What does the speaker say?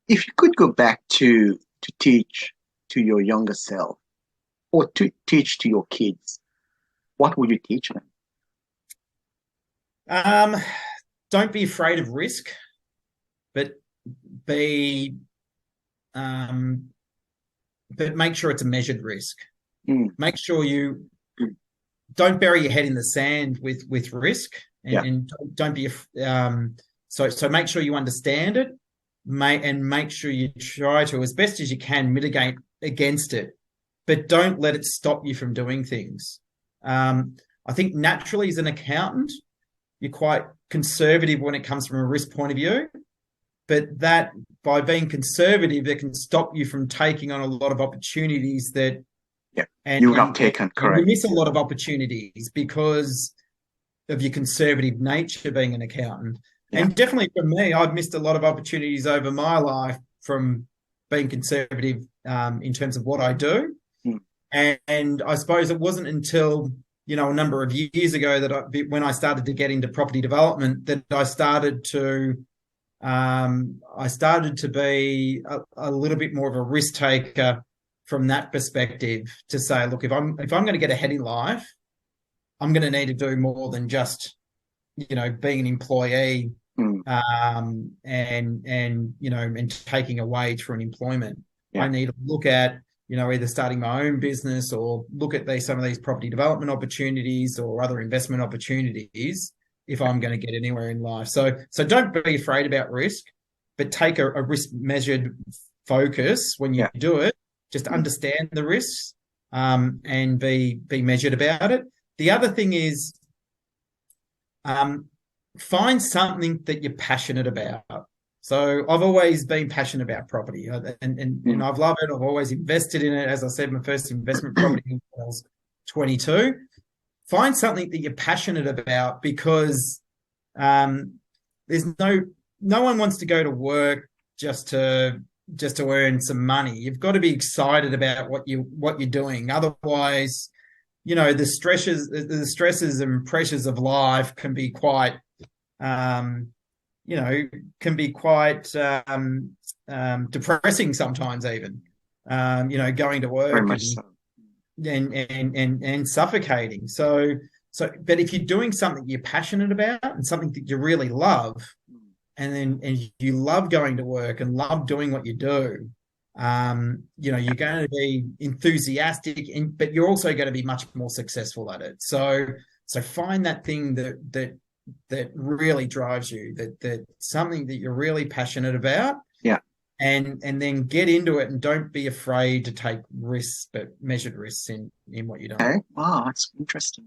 If you could go back to teach to your younger self or to teach to your kids, what would you teach them? Um, don't be afraid of risk, but be um, but make sure it's a measured risk. Mm, Make sure you mm, don't bury your head in the sand with risk, yeah, and don't be so make sure you understand it, and make sure you try to, as best as you can, mitigate against it, but don't let it stop you from doing things. I think naturally, as an accountant, you're quite conservative when it comes from a risk point of view, but that by being conservative, it can stop you from taking on a lot of opportunities that yeah. and You would have and, and taken, you correct. miss a lot of opportunities because of your conservative nature being an accountant. Yeah. And definitely for me, I've missed a lot of opportunities over my life from being conservative in terms of what I do. Mm, And I suppose it wasn't until a number of years ago when I started to get into property development, that I started to be a little bit more of a risk taker from that perspective, to say, look, if I'm going to get ahead in life, I'm going to need to do more than just being an employee, mm, and taking a wage for an employment. yeah. I need to look at either starting my own business, or look at some of these property development opportunities or other investment opportunities if I'm going to get anywhere in life. So don't be afraid about risk, but take a risk measured focus when you Yeah. do it. Just Mm, understand the risks, and be measured about it. The other thing is, um, find something that you're passionate about. So I've always been passionate about property, and mm, I've loved it. I've always invested in it. As I said, my first investment property when I was 22. Find something that you're passionate about, because um, there's no one wants to go to work just to earn some money. You've got to be excited about what you're doing. Otherwise, the stresses and pressures of life um, can be quite depressing sometimes, even. Going to very work much and so. suffocating. But if you're doing something you're passionate about and something that you really love, Mm, and you love going to work and love doing what you do, yeah. you're going to be enthusiastic, but you're also going to be much more successful at it. So find that thing that really drives you, that something that you're really passionate about, Yeah. and then get into it, and don't be afraid to take risks, but measured risks in what you're doing. Okay. Wow, that's interesting.